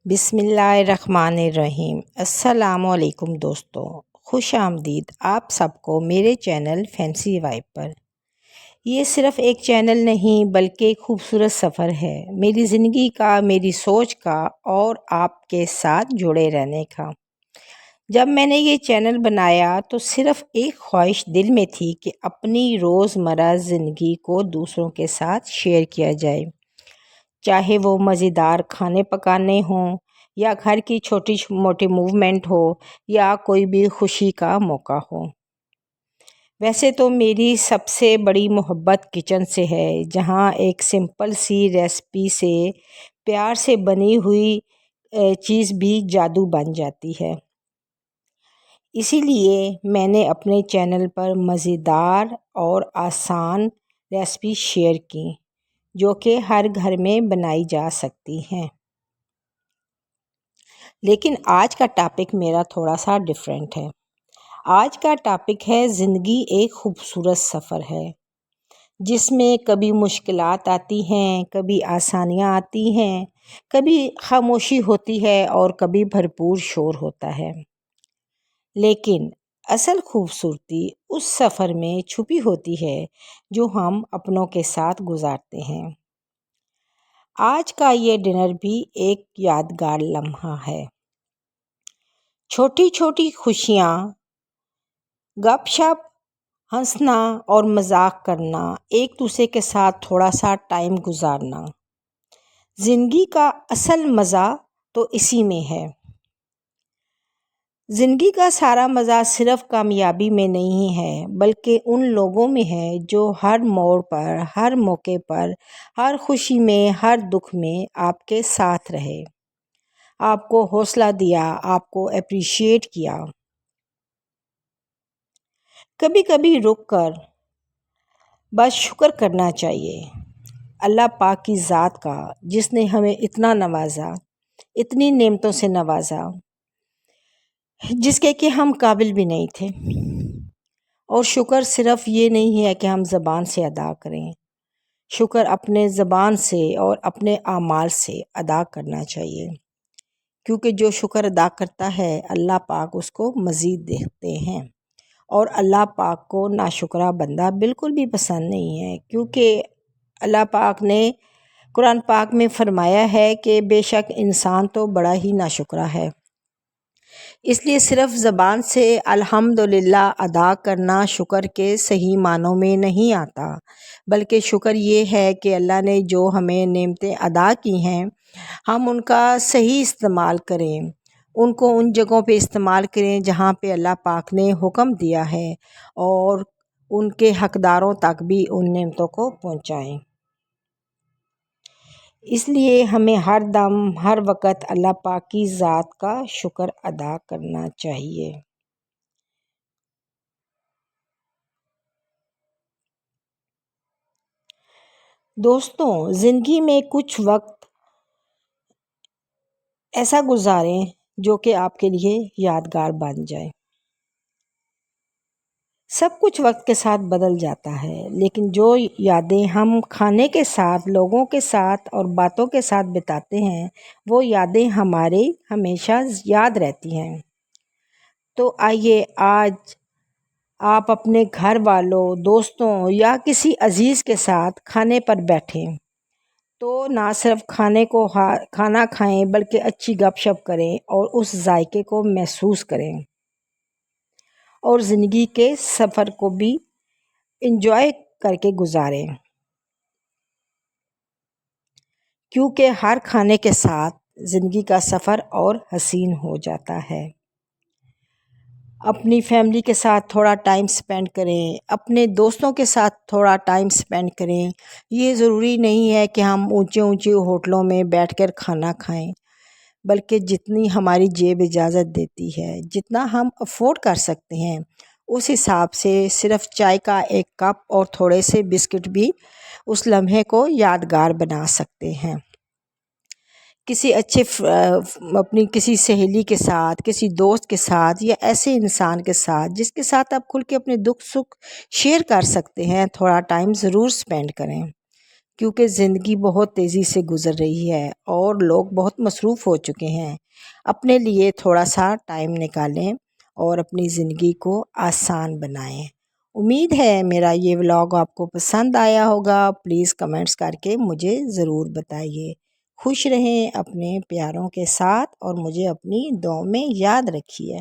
بسم اللہ الرحمن الرحیم۔ السلام علیکم دوستو، خوش آمدید آپ سب کو میرے چینل فینسی وائب پر۔ یہ صرف ایک چینل نہیں بلکہ ایک خوبصورت سفر ہے، میری زندگی کا، میری سوچ کا اور آپ کے ساتھ جڑے رہنے کا۔ جب میں نے یہ چینل بنایا تو صرف ایک خواہش دل میں تھی کہ اپنی روزمرہ زندگی کو دوسروں کے ساتھ شیئر کیا جائے، چاہے وہ مزیدار کھانے پکانے ہوں یا گھر کی چھوٹی موٹی موومنٹ ہو یا کوئی بھی خوشی کا موقع ہو۔ ویسے تو میری سب سے بڑی محبت کچن سے ہے، جہاں ایک سمپل سی ریسپی سے پیار سے بنی ہوئی چیز بھی جادو بن جاتی ہے۔ اسی لیے میں نے اپنے چینل پر مزیدار اور آسان ریسپی شیئر کی جو کہ ہر گھر میں بنائی جا سکتی ہیں۔ لیکن آج کا ٹاپک میرا تھوڑا سا ڈیفرنٹ ہے۔ آج کا ٹاپک ہے زندگی ایک خوبصورت سفر ہے، جس میں کبھی مشکلات آتی ہیں، کبھی آسانیاں آتی ہیں، کبھی خاموشی ہوتی ہے اور کبھی بھرپور شور ہوتا ہے۔ لیکن اصل خوبصورتی اس سفر میں چھپی ہوتی ہے جو ہم اپنوں کے ساتھ گزارتے ہیں۔ آج کا یہ ڈنر بھی ایک یادگار لمحہ ہے۔ چھوٹی چھوٹی خوشیاں، گپ شپ، ہنسنا اور مذاق کرنا، ایک دوسرے کے ساتھ تھوڑا سا ٹائم گزارنا، زندگی کا اصل مزہ تو اسی میں ہے۔ زندگی کا سارا مزہ صرف کامیابی میں نہیں ہے، بلکہ ان لوگوں میں ہے جو ہر موڑ پر، ہر موقع پر، ہر خوشی میں، ہر دکھ میں آپ کے ساتھ رہے، آپ کو حوصلہ دیا، آپ کو اپریشیٹ کیا۔ کبھی کبھی رک کر بس شکر کرنا چاہیے اللہ پاک کی ذات کا، جس نے ہمیں اتنا نوازا، اتنی نعمتوں سے نوازا جس کے کہ ہم قابل بھی نہیں تھے۔ اور شکر صرف یہ نہیں ہے کہ ہم زبان سے ادا کریں، شکر اپنے زبان سے اور اپنے اعمال سے ادا کرنا چاہیے، کیونکہ جو شکر ادا کرتا ہے اللہ پاک اس کو مزید دیتے ہیں، اور اللہ پاک کو ناشکرہ بندہ بالکل بھی پسند نہیں ہے، کیونکہ اللہ پاک نے قرآن پاک میں فرمایا ہے کہ بے شک انسان تو بڑا ہی ناشکرہ ہے۔ اس لیے صرف زبان سے الحمدللہ ادا کرنا شکر کے صحیح معنوں میں نہیں آتا، بلکہ شکر یہ ہے کہ اللہ نے جو ہمیں نعمتیں ادا کی ہیں ہم ان کا صحیح استعمال کریں، ان کو ان جگہوں پہ استعمال کریں جہاں پہ اللہ پاک نے حکم دیا ہے، اور ان کے حقداروں تک بھی ان نعمتوں کو پہنچائیں۔ اس لیے ہمیں ہر دم، ہر وقت اللہ پاک کی ذات کا شکر ادا کرنا چاہیے۔ دوستوں، زندگی میں کچھ وقت ایسا گزاریں جو کہ آپ کے لیے یادگار بن جائے۔ سب کچھ وقت کے ساتھ بدل جاتا ہے، لیکن جو یادیں ہم کھانے کے ساتھ، لوگوں کے ساتھ اور باتوں کے ساتھ بتاتے ہیں، وہ یادیں ہمارے ہمیشہ یاد رہتی ہیں۔ تو آئیے آج آپ اپنے گھر والوں، دوستوں یا کسی عزیز کے ساتھ کھانے پر بیٹھیں تو نہ صرف کھانا کھائیں بلکہ اچھی گپ شپ کریں اور اس ذائقے کو محسوس کریں، اور زندگی کے سفر کو بھی انجوائے کر کے گزاریں، کیونکہ ہر کھانے کے ساتھ زندگی کا سفر اور حسین ہو جاتا ہے۔ اپنی فیملی کے ساتھ تھوڑا ٹائم سپینڈ کریں، اپنے دوستوں کے ساتھ تھوڑا ٹائم سپینڈ کریں۔ یہ ضروری نہیں ہے کہ ہم اونچے اونچے ہوٹلوں میں بیٹھ کر کھانا کھائیں، بلکہ جتنی ہماری جیب اجازت دیتی ہے، جتنا ہم افورڈ کر سکتے ہیں، اس حساب سے صرف چائے کا ایک کپ اور تھوڑے سے بسکٹ بھی اس لمحے کو یادگار بنا سکتے ہیں۔ کسی اچھے اپنی کسی سہیلی کے ساتھ، کسی دوست کے ساتھ یا ایسے انسان کے ساتھ جس کے ساتھ آپ کھل کے اپنے دکھ سکھ شیئر کر سکتے ہیں، تھوڑا ٹائم ضرور سپینڈ کریں، کیونکہ زندگی بہت تیزی سے گزر رہی ہے اور لوگ بہت مصروف ہو چکے ہیں۔ اپنے لیے تھوڑا سا ٹائم نکالیں اور اپنی زندگی کو آسان بنائیں۔ امید ہے میرا یہ ولاگ آپ کو پسند آیا ہوگا۔ پلیز کمنٹس کر کے مجھے ضرور بتائیے۔ خوش رہیں اپنے پیاروں کے ساتھ اور مجھے اپنی دعاؤں میں یاد رکھیے۔